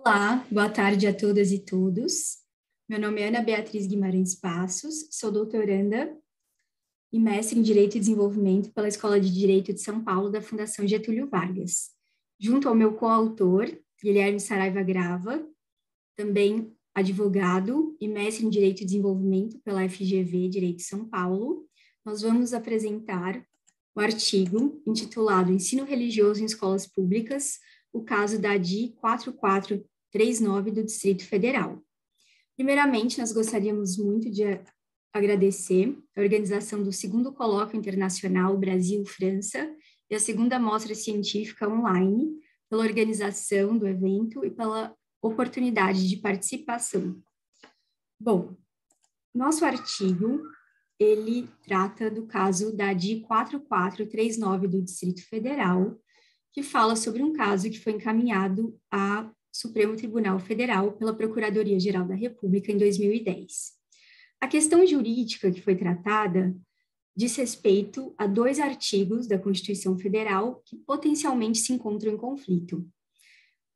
Olá, boa tarde a todas e todos. Meu nome é Ana Beatriz Guimarães Passos, sou doutoranda e mestre em Direito e Desenvolvimento pela Escola de Direito de São Paulo da Fundação Getúlio Vargas. Junto ao meu coautor, Guilherme Saraiva Grava, também advogado e mestre em Direito e Desenvolvimento pela FGV Direito de São Paulo, nós vamos apresentar o artigo intitulado Ensino Religioso em Escolas Públicas, o caso da DI 4439 do Distrito Federal. Primeiramente, nós gostaríamos muito de agradecer a organização do segundo Colóquio Internacional Brasil-França e a segunda Mostra Científica Online, pela organização do evento e pela oportunidade de participação. Bom, nosso artigo, ele trata do caso da DI 4439 do Distrito Federal, que fala sobre um caso que foi encaminhado ao Supremo Tribunal Federal pela Procuradoria-Geral da República em 2010. A questão jurídica que foi tratada diz respeito a dois artigos da Constituição Federal que potencialmente se encontram em conflito.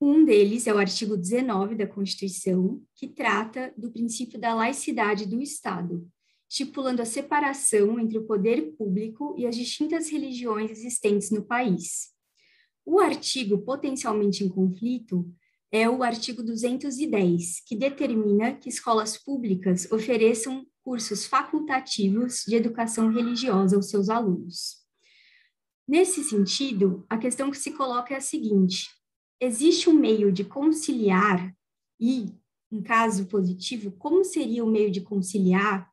Um deles é o artigo 19 da Constituição, que trata do princípio da laicidade do Estado, estipulando a separação entre o poder público e as distintas religiões existentes no país. O artigo potencialmente em conflito é o artigo 210, que determina que escolas públicas ofereçam cursos facultativos de educação religiosa aos seus alunos. Nesse sentido, a questão que se coloca é a seguinte: existe um meio de conciliar e, em caso positivo, como seria o meio de conciliar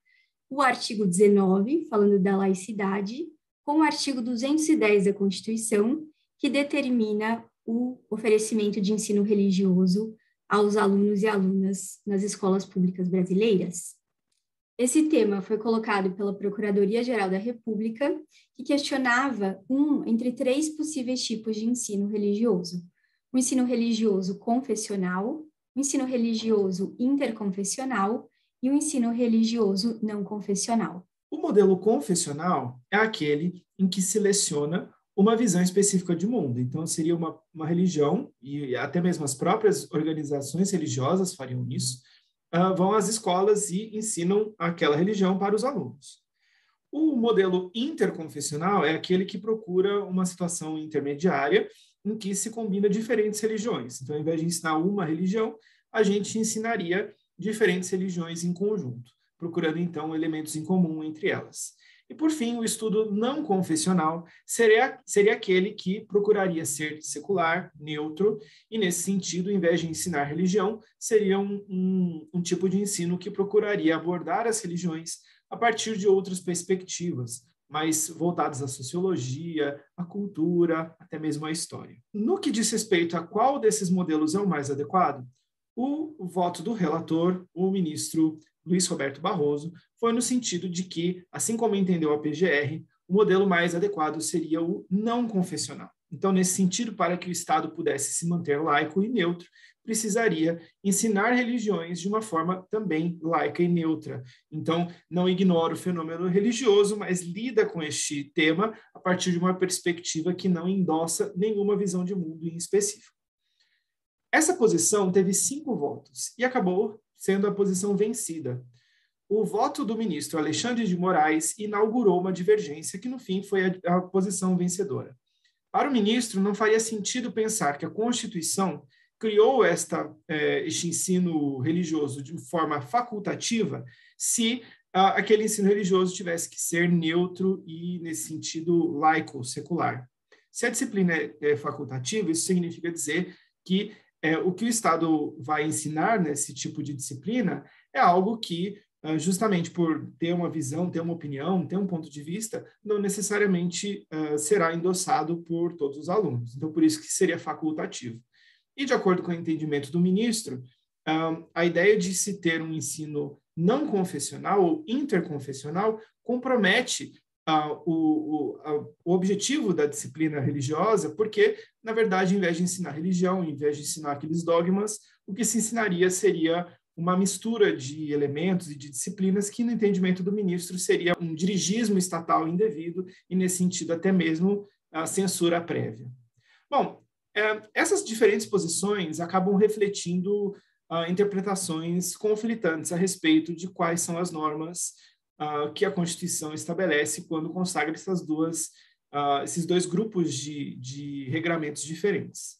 o artigo 19, falando da laicidade, com o artigo 210 da Constituição, que determina o oferecimento de ensino religioso aos alunos e alunas nas escolas públicas brasileiras? Esse tema foi colocado pela Procuradoria-Geral da República, que questionava entre três possíveis tipos de ensino religioso: o ensino religioso confessional, o ensino religioso interconfessional e o ensino religioso não confessional. O modelo confessional é aquele em que seleciona uma visão específica de mundo. Então, seria uma religião, e até mesmo as próprias organizações religiosas fariam isso, vão às escolas e ensinam aquela religião para os alunos. O modelo interconfessional é aquele que procura uma situação intermediária em que se combina diferentes religiões. Então, ao invés de ensinar uma religião, a gente ensinaria diferentes religiões em conjunto, procurando, então, elementos em comum entre elas. E, por fim, o estudo não confessional seria aquele que procuraria ser secular, neutro, e, nesse sentido, em vez de ensinar religião, seria um tipo de ensino que procuraria abordar as religiões a partir de outras perspectivas, mais voltadas à sociologia, à cultura, até mesmo à história. No que diz respeito a qual desses modelos é o mais adequado, o voto do relator, o ministro Luiz Roberto Barroso, foi no sentido de que, assim como entendeu a PGR, o modelo mais adequado seria o não confessional. Então, nesse sentido, para que o Estado pudesse se manter laico e neutro, precisaria ensinar religiões de uma forma também laica e neutra. Então, não ignora o fenômeno religioso, mas lida com este tema a partir de uma perspectiva que não endossa nenhuma visão de mundo em específico. Essa posição teve 5 votos e acabou sendo a posição vencida. O voto do ministro Alexandre de Moraes inaugurou uma divergência que, no fim, foi a posição vencedora. Para o ministro, não faria sentido pensar que a Constituição criou este ensino religioso de forma facultativa se aquele ensino religioso tivesse que ser neutro e, nesse sentido, laico, secular. Se a disciplina é facultativa, isso significa dizer que o que o Estado vai ensinar nesse tipo de disciplina é algo que, justamente por ter uma visão, ter uma opinião, ter um ponto de vista, não necessariamente será endossado por todos os alunos. Então, por isso que seria facultativo. E, de acordo com o entendimento do ministro, a ideia de se ter um ensino não confessional ou interconfessional compromete o objetivo da disciplina religiosa, porque, na verdade, em vez de ensinar religião, em vez de ensinar aqueles dogmas, o que se ensinaria seria uma mistura de elementos e de disciplinas que, no entendimento do ministro, seria um dirigismo estatal indevido e, nesse sentido, até mesmo a censura prévia. Bom, Essas diferentes posições acabam refletindo interpretações conflitantes a respeito de quais são as normas que a Constituição estabelece quando consagra esses dois grupos de regramentos diferentes.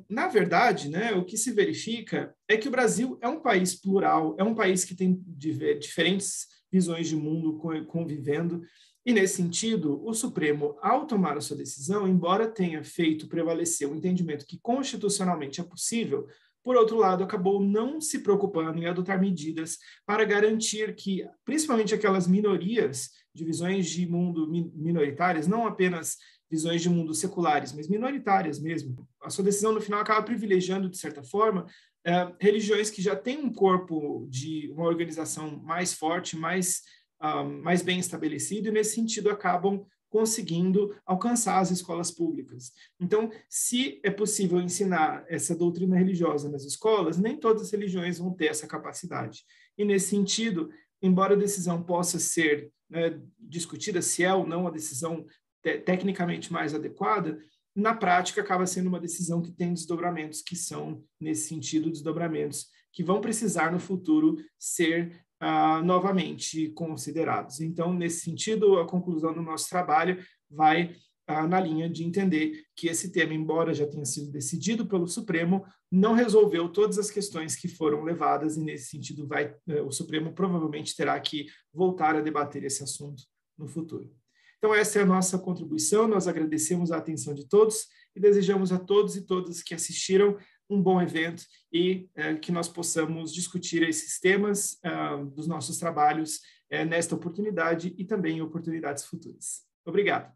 Na verdade, né, o que se verifica é que o Brasil é um país plural, é um país que tem diferentes visões de mundo convivendo, e, nesse sentido, o Supremo, ao tomar a sua decisão, embora tenha feito prevalecer o entendimento que constitucionalmente é possível, por outro lado, acabou não se preocupando em adotar medidas para garantir que, principalmente aquelas minorias, de visões de mundo minoritárias, não apenas visões de mundo seculares, mas minoritárias mesmo. A sua decisão, no final, acaba privilegiando, de certa forma, religiões que já têm um corpo de uma organização mais forte, mais bem estabelecido, e, nesse sentido, acabam conseguindo alcançar as escolas públicas. Então, se é possível ensinar essa doutrina religiosa nas escolas, nem todas as religiões vão ter essa capacidade. E, nesse sentido, embora a decisão possa ser discutida se é ou não a decisão tecnicamente mais adequada, na prática acaba sendo uma decisão que tem desdobramentos que são, nesse sentido, desdobramentos que vão precisar no futuro ser novamente considerados. Então, nesse sentido, a conclusão do nosso trabalho vai na linha de entender que esse tema, embora já tenha sido decidido pelo Supremo, não resolveu todas as questões que foram levadas, e, nesse sentido, o Supremo provavelmente terá que voltar a debater esse assunto no futuro. Então, essa é a nossa contribuição. Nós agradecemos a atenção de todos e desejamos a todos e todas que assistiram um bom evento e que nós possamos discutir esses temas dos nossos trabalhos nesta oportunidade e também em oportunidades futuras. Obrigado.